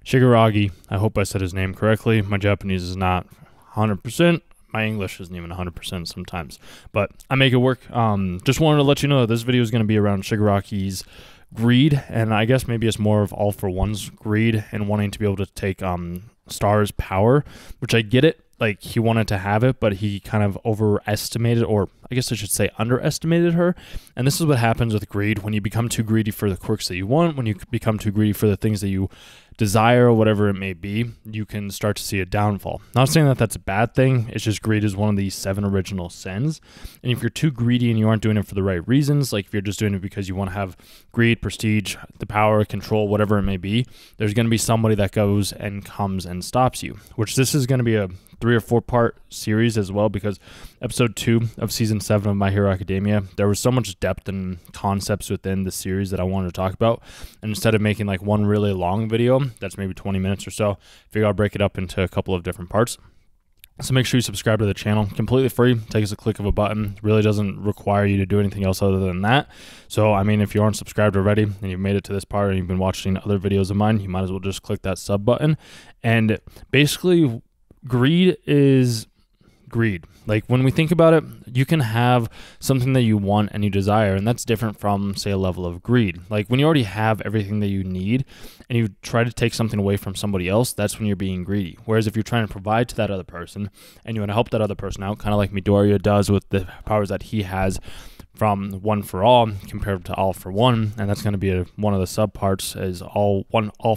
Shigaragi. I hope I said his name correctly. My Japanese is not 100%. My English isn't even 100% sometimes, but I make it work. Just wanted to let you know that this video is going to be around Shigaraki's greed, and I guess maybe it's more of All for One's greed and wanting to be able to take Star's power, which I get it. Like, he wanted to have it, but he kind of overestimated, or I guess I should say underestimated her. And this is what happens with greed when you become too greedy for the quirks that you want, when you become too greedy for the things that you desire, or whatever it may be, you can start to see a downfall. Not saying that that's a bad thing, it's just greed is one of the 7 original sins. And if you're too greedy and you aren't doing it for the right reasons, like if you're just doing it because you want to have greed, prestige, the power, control, whatever it may be, there's going to be somebody that goes and comes and stops you, which this is going to be a 3 or 4 part series as well, because episode 2 of season 7 of My Hero Academia, there was so much depth and concepts within the series that I wanted to talk about, and instead of making like one really long video that's maybe 20 minutes or so, I figured I'll break it up into a couple of different parts. So make sure you subscribe to the channel, completely free, takes a click of a button, really doesn't require you to do anything else other than that. So I mean, if you aren't subscribed already and you've made it to this part and you've been watching other videos of mine, you might as well just click that sub button. And basically, greed is greed. Like, when we think about it, you can have something that you want and you desire, and that's different from, say, a level of greed. Like, when you already have everything that you need and you try to take something away from somebody else, that's when you're being greedy. Whereas if you're trying to provide to that other person and you want to help that other person out, kind of like Midoriya does with the powers that he has from One for All compared to All for One, and that's going to be one of the subparts is All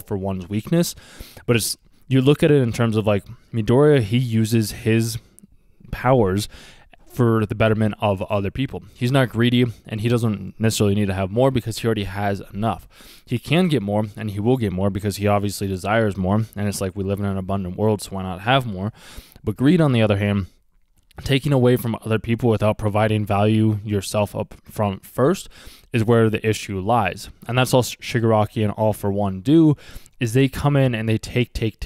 for One's weakness. But it's, you look at it in terms of like Midoriya, he uses his powers for the betterment of other people. He's not greedy, and he doesn't necessarily need to have more because he already has enough. He can get more, and he will get more because he obviously desires more, and it's like we live in an abundant world, so why not have more? But greed, on the other hand, taking away from other people without providing value yourself up front first is where the issue lies. And that's all Shigaraki and All for One do, is they come in and they take. They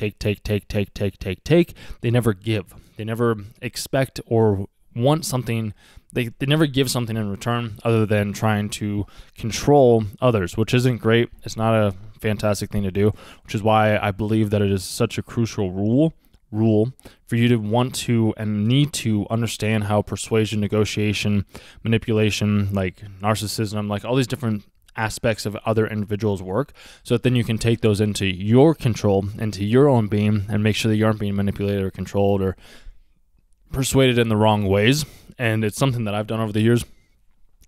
never give. They never expect or want something. They never give something in return other than trying to control others, which isn't great. It's not a fantastic thing to do, which is why I believe that it is such a crucial rule for you to want to and need to understand how persuasion, negotiation, manipulation, like narcissism, like all these different aspects of other individuals work, so that then you can take those into your control, into your own being, and make sure that you aren't being manipulated or controlled or persuaded in the wrong ways. And it's something that I've done over the years,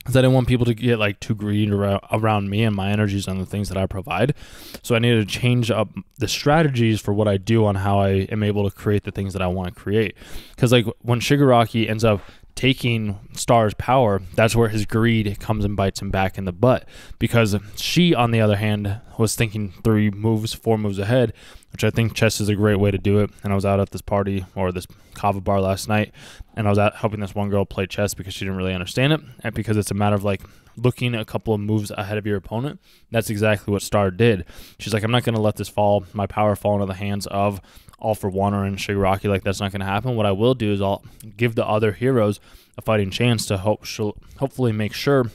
is I didn't want people to get like too greedy around me and my energies on the things that I provide. So I needed to change up the strategies for what I do on how I am able to create the things that I want to create. Because like when Shigaraki ends up taking Star's power, that's where his greed comes and bites him back in the butt, because she, on the other hand, was thinking 4 moves ahead, which I think chess is a great way to do it. And I was out at this party, or this kava bar last night, and I was out helping this one girl play chess because she didn't really understand it, and because it's a matter of like looking a couple of moves ahead of your opponent. That's exactly what Star did. She's like, I'm not going to let this fall, my power fall into the hands of All for One or in Shigaraki. Like, that's not going to happen. What I will do is I'll give the other heroes a fighting chance to hopefully make sure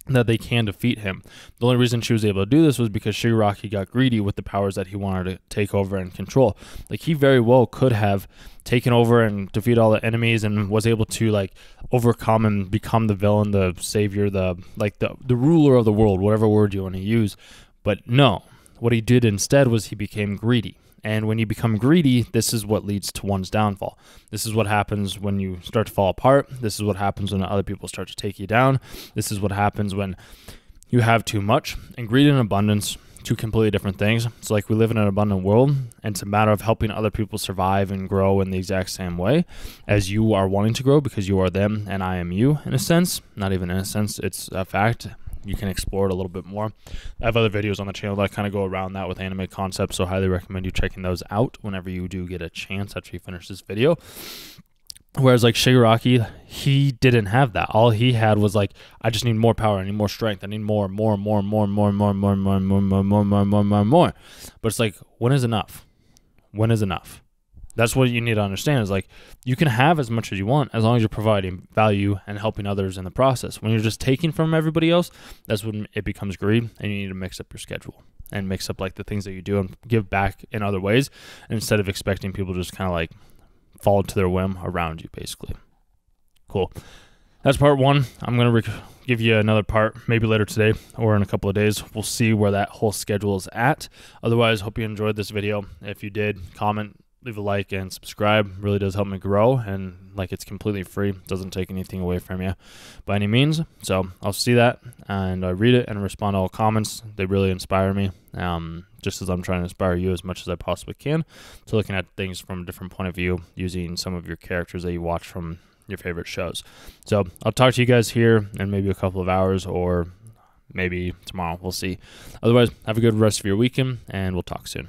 that they can defeat him. The only reason she was able to do this was because Shigaraki got greedy with the powers that he wanted to take over and control. Like, he very well could have taken over and defeat all the enemies and was able to like overcome and become the villain, the savior, the ruler of the world, whatever word you want to use. But no, what he did instead was he became greedy. And when you become greedy, this is what leads to one's downfall. This is what happens when you start to fall apart. This is what happens when other people start to take you down. This is what happens when you have too much. And greed and abundance, two completely different things. It's like we live in an abundant world, and it's a matter of helping other people survive and grow in the exact same way as you are wanting to grow, because you are them and I am you, in a sense. Not even in a sense, it's a fact. You can explore it a little bit more. I have other videos on the channel that kind of go around that with anime concepts, so I highly recommend you checking those out whenever you do get a chance after you finish this video. Whereas like Shigaraki, he didn't have that. All he had was like, I just need more power, I need more strength, I need more. But it's like, when is enough? When is enough? That's what you need to understand, is like, you can have as much as you want as long as you're providing value and helping others in the process. When you're just taking from everybody else, that's when it becomes greed, and you need to mix up your schedule. and mix up like the things that you do and give back in other ways instead of expecting people to just kind of like fall to their whim around you, basically. Cool. That's part one. I'm going to give you another part maybe later today or in a couple of days. We'll see where that whole schedule is at. Otherwise, hope you enjoyed this video. If you did, comment, leave a like, and subscribe. It really does help me grow, and like it's completely free. It doesn't take anything away from you by any means. So I'll see that, and I read it and respond to all comments. They really inspire me, just as I'm trying to inspire you as much as I possibly can. So looking at things from a different point of view, using some of your characters that you watch from your favorite shows. So I'll talk to you guys here in maybe a couple of hours or maybe tomorrow. We'll see. Otherwise, have a good rest of your weekend, and we'll talk soon.